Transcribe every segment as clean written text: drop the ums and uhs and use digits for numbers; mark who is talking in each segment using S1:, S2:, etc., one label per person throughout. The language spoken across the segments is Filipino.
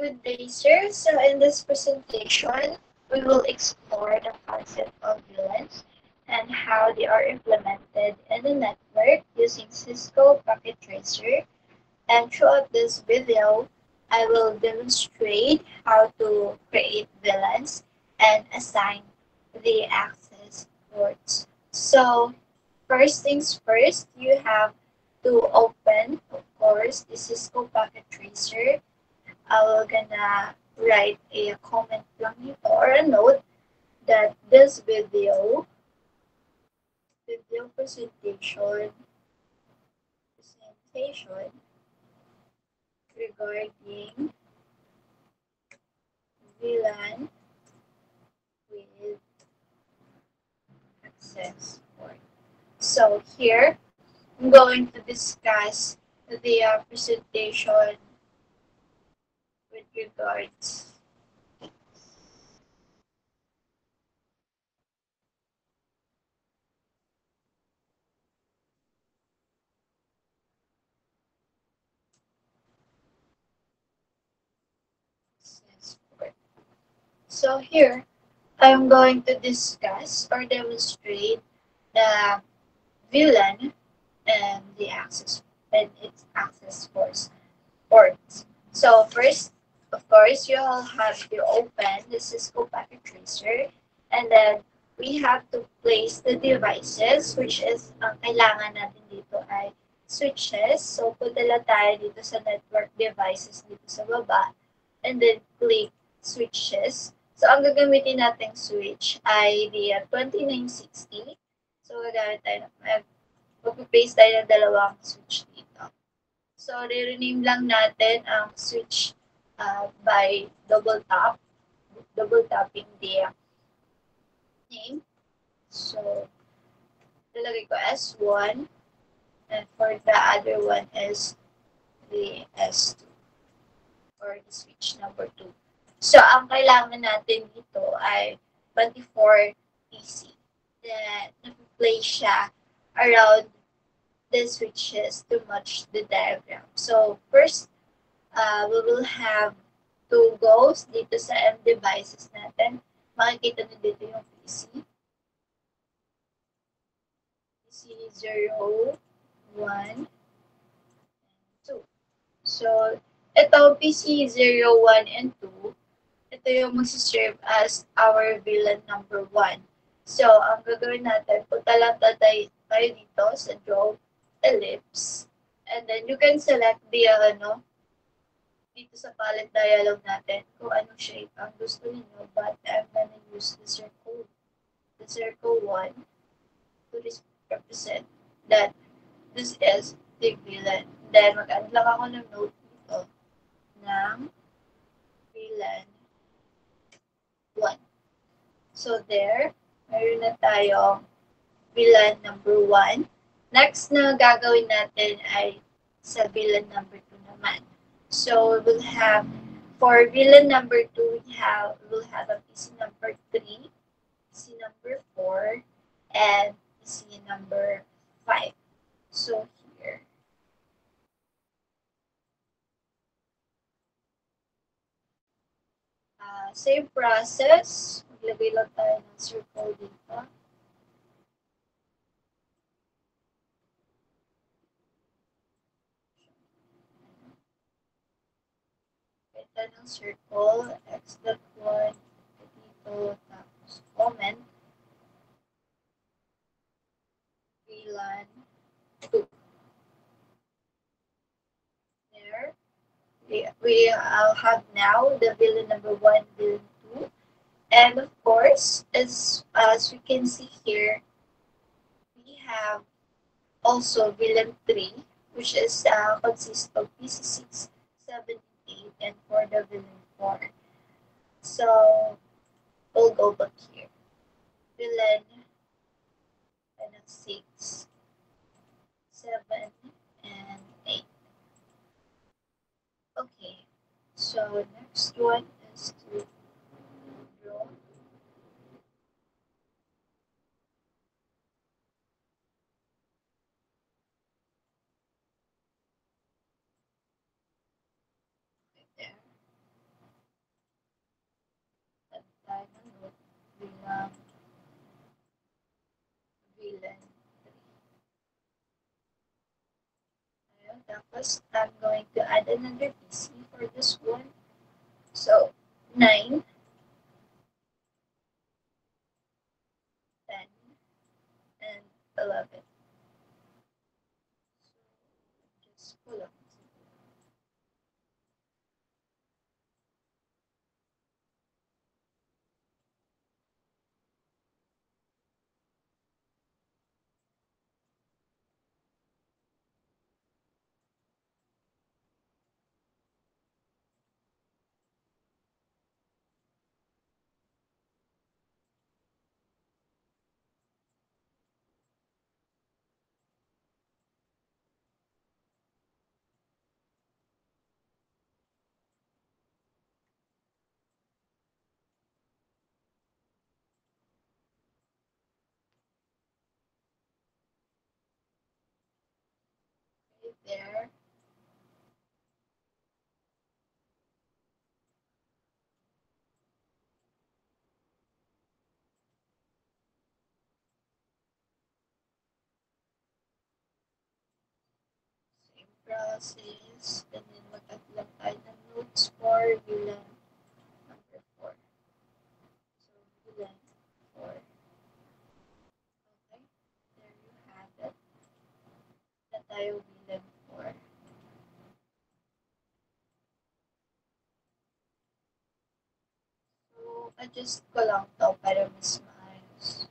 S1: Good day, sir. So in this presentation, we will explore the concept of VLANs and how they are implemented in the network using Cisco Packet Tracer. And throughout this video, I will demonstrate how to create VLANs and assign the access ports. So first things first, you have to open, of course, the Cisco Packet Tracer. I will gonna write a comment lang dito or a note that this video presentation regarding VLAN with access port. So here, I'm going to discuss the presentation with regards access port. So here, I'm going to discuss or demonstrate the VLAN and the access and its access ports. So first, of course, you'll have to open the Cisco Packet Tracer, and then we have to place the devices, which is ang kailangan natin dito ay switches. So punta lang tayo dito sa network devices dito sa baba, and then click switches. So ang gagamitin nating switch ay the 2960. So gagamit tayo mag-place tayo ng dalawang switch dito. So, re-rename lang natin ang switch by double tapping the name. So, lalagay ko S1, and for the other one is the S2 or the switch number 2. So, ang kailangan natin dito ay 24 PC. Then, nag-play siya around the switches to match the diagram. So, first, we will have two goes dito sa M devices natin. Makikita nyo dito yung PC. PC0, 1, 2. So, ito PC0, 1, and 2. Ito yung magsiserve as our VLAN number 1. So, ang gagawin natin, punta lang tayo dito sa draw ellipse. And then, you can select the, dito sa palette dialog natin kung anong shape ang gusto niyo, but I'm gonna use the circle 1 to represent that this is the VLAN. Then, mag-add lang ako ng note dito ng VLAN 1. So, there, mayroon na tayong VLAN number 1. Next na gagawin natin ay sa VLAN number 2 naman. So, we will have, for VLAN number 2, we'll have a PC number 3, PC number 4, and PC number 5. So, here. Same process. Maglagay lang tayo ng circle dito. Ito ng circle, x.1, dito, tapos comment, VLAN 2. There. We have now the VLAN number 1, VLAN 2. And of course, as we can see here, we have also VLAN 3, which is consists of PC6, 7, 8, and for the VLAN 4. So, we'll go back here. VLAN 6, 7, and 8. Okay, so next one is to draw right there. First, I'm going to add another PC for this one. So 9, 10, and 11. So just pull up. Right there. Same process. And then mag-add lang tayo ng notes for VLAN number 4. So VLAN 4. Okay. There you have it. Na tayo VLAN 4. So, adjust ko lang to para mas maayos.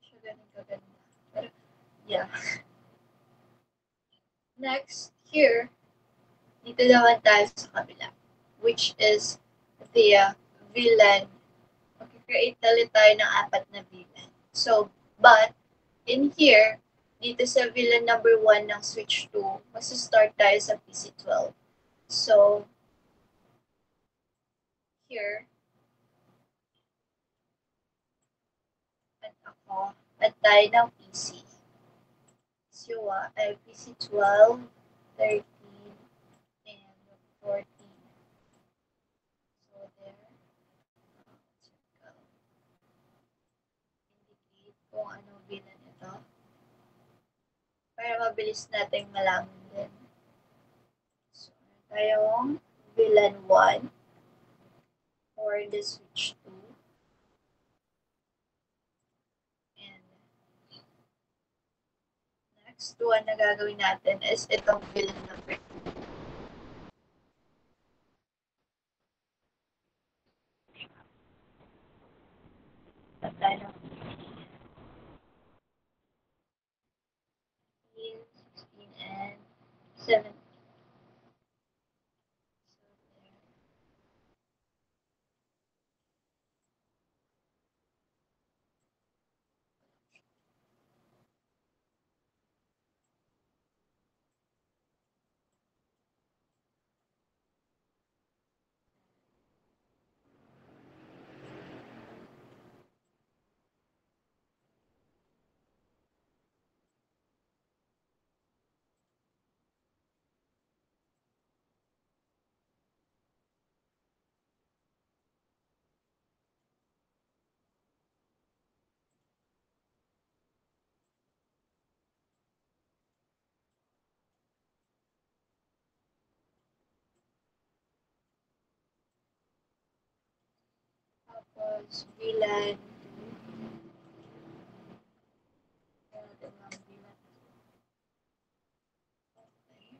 S1: Hindi siya ganun kaganda. Pero, yeah. Next, here, dito naman tayo sa kabila, which is the VLAN. Mag-create ulit tayo ng 4 na VLAN. So, but, in here, dito sa VLAN number 1 ng switch 2, mag-start tayo sa PC12. So, here, add tayo ng PC. So, PC12, 13, and 14. So, there. Indicate kung anong VLAN ito. Para mabilis nating malaman din. So, tayong VLAN 1 for the switch 2. And next one na gagawin natin is itong VLAN number 2. Tayo ng 15, 16, and 17. Tapos, VLAN 2. Okay.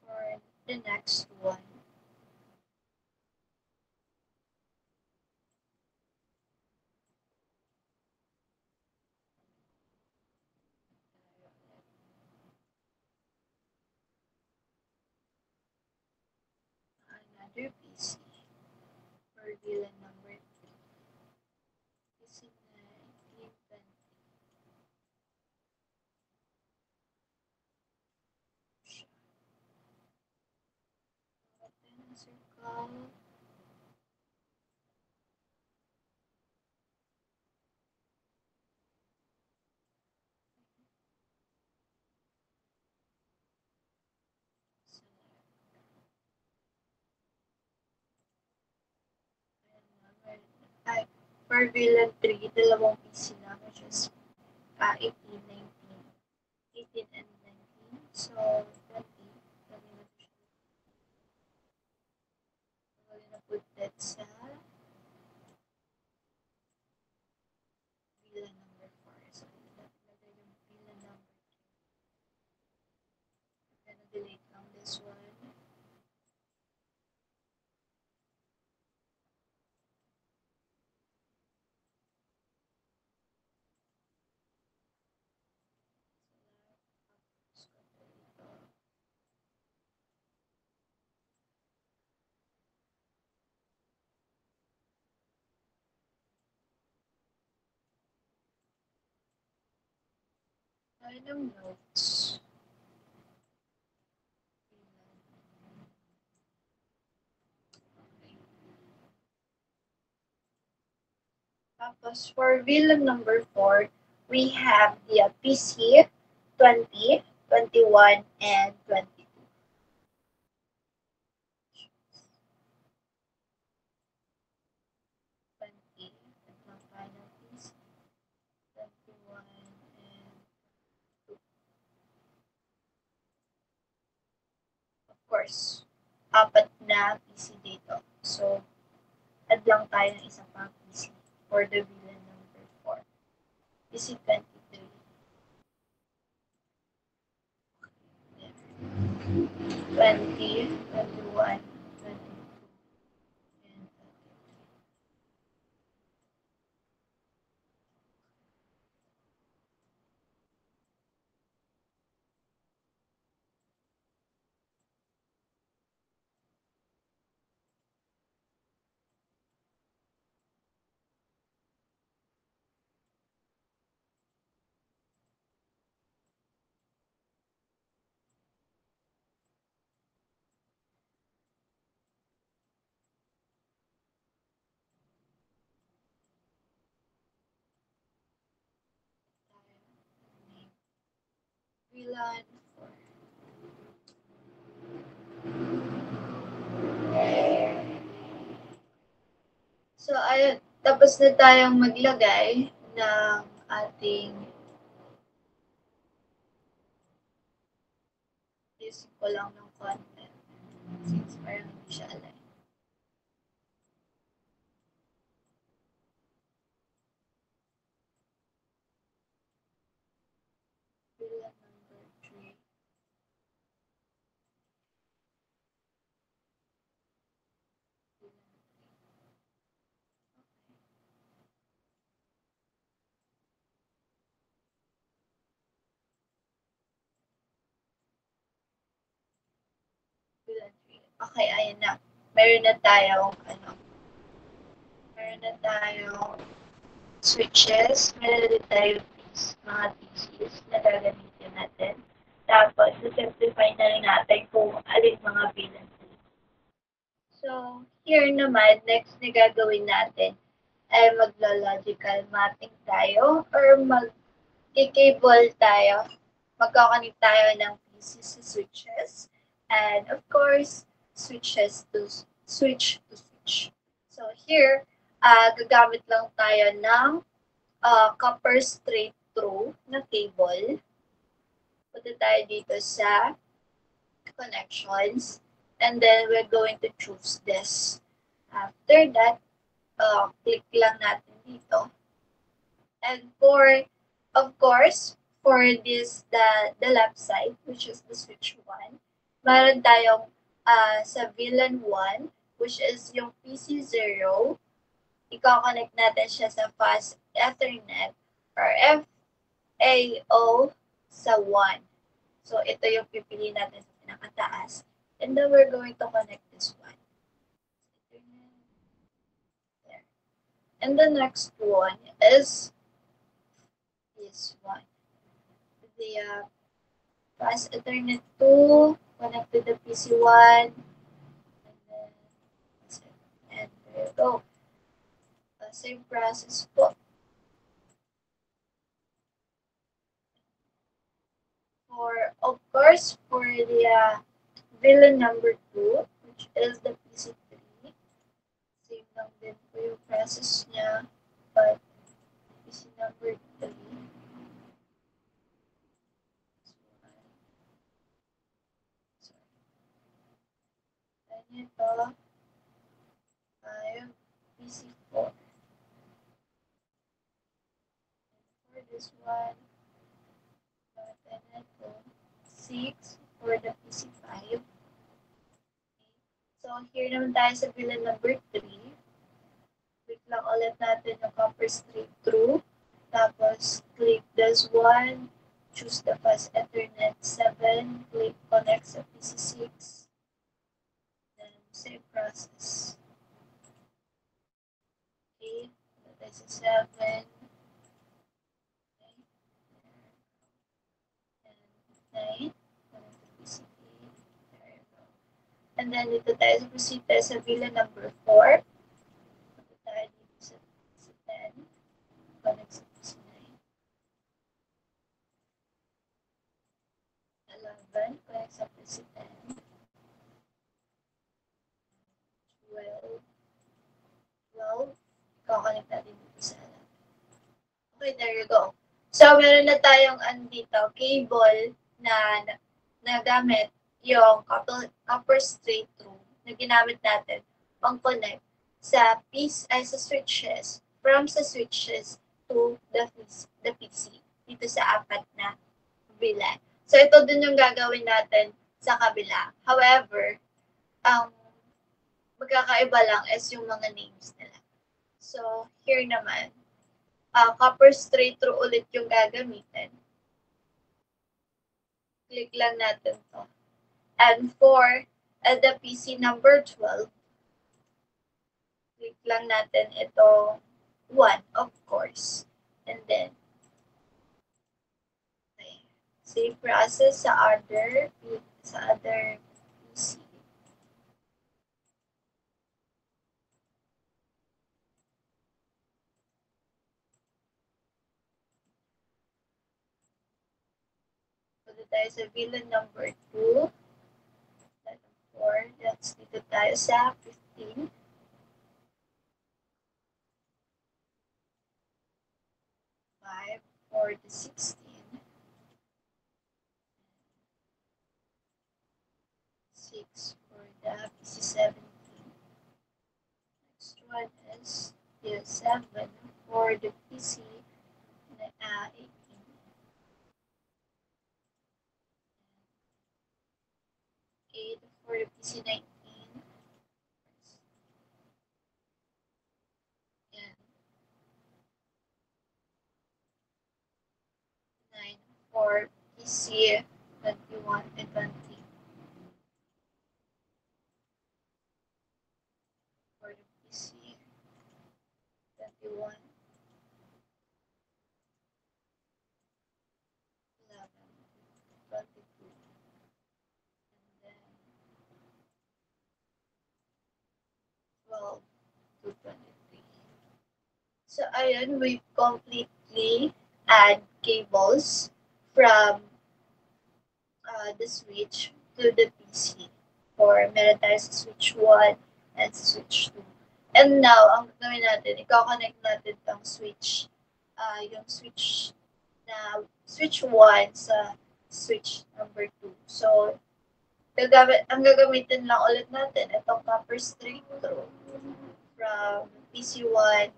S1: For the next one, another PC for VLAN number 3. PC 19, 20. circle. Ay, for villain 3, dalawang PC lang, which is 18, 19. 18 and 19. So, 20. Pwede na siya. Pwede na put that sa villain number 4. So, natin yung villain number 2. I'm gonna delete lang this one. Item notes. Tapos, for villain number 4, we have the PC 20, 21, and 22. 20, ito ang final PC. 21, and of course, apat na PC dito. So, add lang tayo ng isang pang PC for the villain number 4. PC 23. 20, 21, 22, and 23. Villain 4. So, ayun, tapos na tayong maglagay ng ating isip ko lang ng content since parang hindi siya align. Villain number 3. Villain 3. Okay, ayun na. Meron na tayong meron na tayong switches, meron din tayong mga PCs na gagamitin natin. Tapos, simplify na rin natin kung alin mga villain. So, here naman, next na gagawin natin ay maglo-logical mapping tayo or mag-cable tayo. Magkakanik tayo ng PCs sa switches. And of course, switches to switch to switch. So here, gagamit lang tayo ng copper straight through na cable. Punta tayo dito sa connections. And then we're going to choose this. After that, click lang natin dito. And of course, for this, the left side, which is the switch 1, meron tayong sa VLAN 1, which is yung PC0, i-connect natin siya sa fast Ethernet or FAO sa 1. So, ito yung pipili natin sa pinakataas. And then we're going to connect this one. There. And the next one is this one. The fast Ethernet 2, connect to the PC1, and then go. Same process po. Of course, for the villain number 2, which is the PC3, same lang din po yung process niya, but PC number 3, and ito, yung PC4. For this one, and ito, 6 for the PC5. So, here naman tayo sa villain number 3. Click lang ulit natin yung copper straight through. Tapos, click this one. Choose the fast Ethernet 7. Click connect sa PC6. Then, same process. Okay, that is a 7. Okay. And 9. Connect to PC8. There you go. And then, dito tayo sa proceed tayo sa villain number 4. Dito tayo dito sa 10. Connect sa PC9. 11. Connect sa PC10. 12. Iko-connect natin dito sa 11. Okay, there you go. So, meron na tayong andito, cable na nagamit yung copper straight through na ginamit natin pang connect sa sa switches, from sa switches to the PC dito sa apat na VLAN. So, ito din yung gagawin natin sa kabila. However, magkakaiba lang is yung mga names nila. So, here naman, copper straight through ulit yung gagamitin. Click lang natin to. And for the PC number 12, click lang natin ito 1, of course. And then, okay, same process sa other PC. Punta tayo sa villain number 2. 4, that's dito tayo sa 15. 5 for the 16. 6 for the PC 17. Next one is the 7 for the PC 18. 8 for the PC 19. And 9 for PC 21 and 20. For the PC 21, 11, 22. And then 12 to 23. So, ayun, we completely add cables from the switch to the PC. For meron tayo sa switch 1 and sa switch 2. And now, ang gagawin natin, i-connect natin tong switch, yung switch 1 sa switch number 2. So, ang gagamitin lang ulit natin, itong copper straight through from PC1,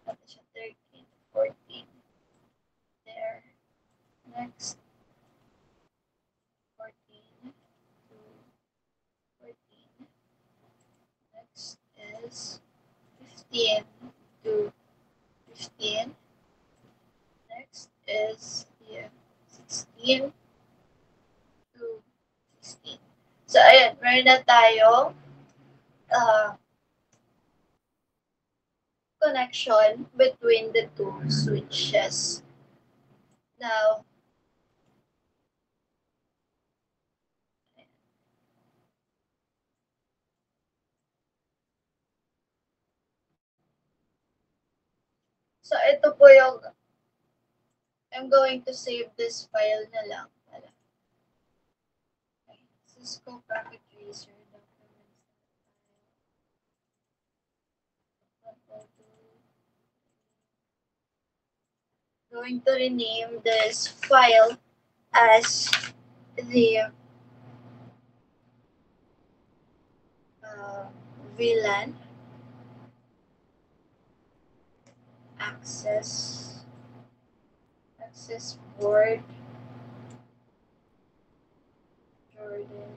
S1: 13, 14. There. Next. 14 to 14. Next is 15 to 15. Next is 16 to 16. So, ayan, meron na tayo connection between the two switches. Now, So, ito po yung I'm going to save this file na lang pala. Okay. Cisco Packet Tracer documents. Going to rename this file as the VLAN access board Jordan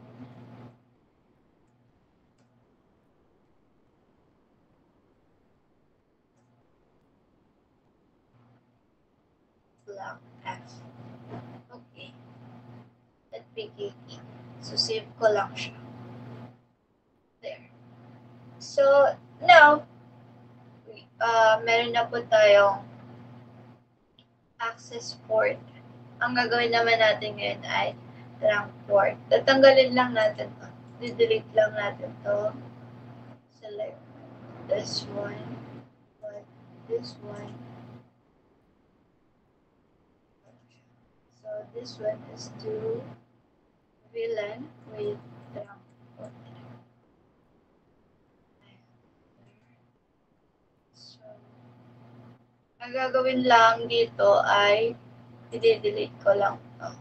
S1: Black F. Okay. At PKE. So, save ko lang siya. There. So, now, meron na po tayong access port. Ang gagawin naman natin ngayon ay trunk port. Tatanggalin lang natin to. Delete lang natin to. Select this one. But this one. So this one is to VLAN with trunk port. So, ang gagawin lang dito ay i-delete ko lang to.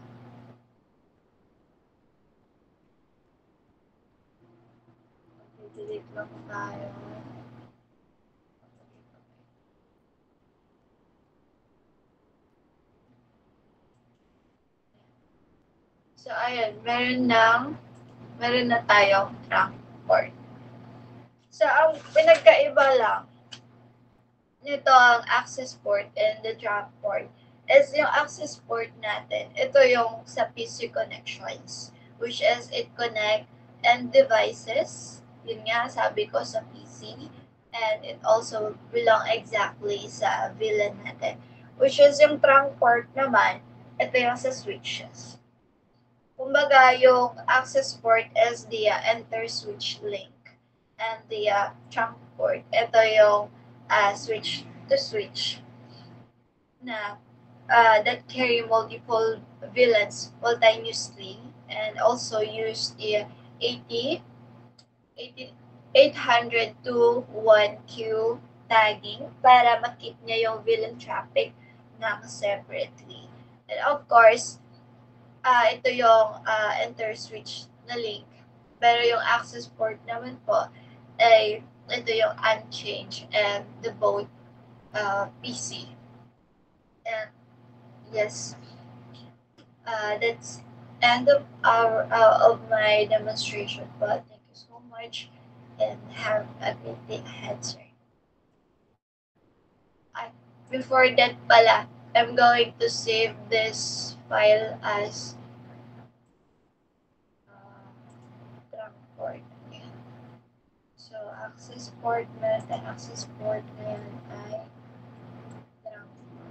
S1: I-delete lang tayo. So, ayan, meron na tayong trunk port. So, ang pinagkaiba lang nito ang access port and the trunk port is yung access port natin, ito yung sa PC connections, which is it connect end devices, yun nga sabi ko sa PC, and it also belong exactly sa VLAN natin, which is yung trunk port naman, ito yung sa switches. Kumbaga, yung access port is the enter switch link. And the trunk port, ito yung switch to switch na that carry multiple VLANs simultaneously and also use the 800-1Q tagging para makip niya yung VLAN traffic ng separately. And of course, ito yung enter switch na link. Pero yung access port naman po ay ito yung unchanged and the both PC. And yes, that's end of my demonstration. But thank you so much and have a great day ahead, sir. Before that pala, I'm going to save this file as trunk port. So, access port meron and access port ngayon ay trunk port.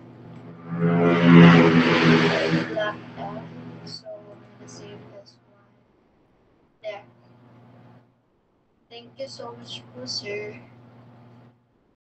S1: Black F. So, I'm gonna save this one. There. Thank you so much po, sir.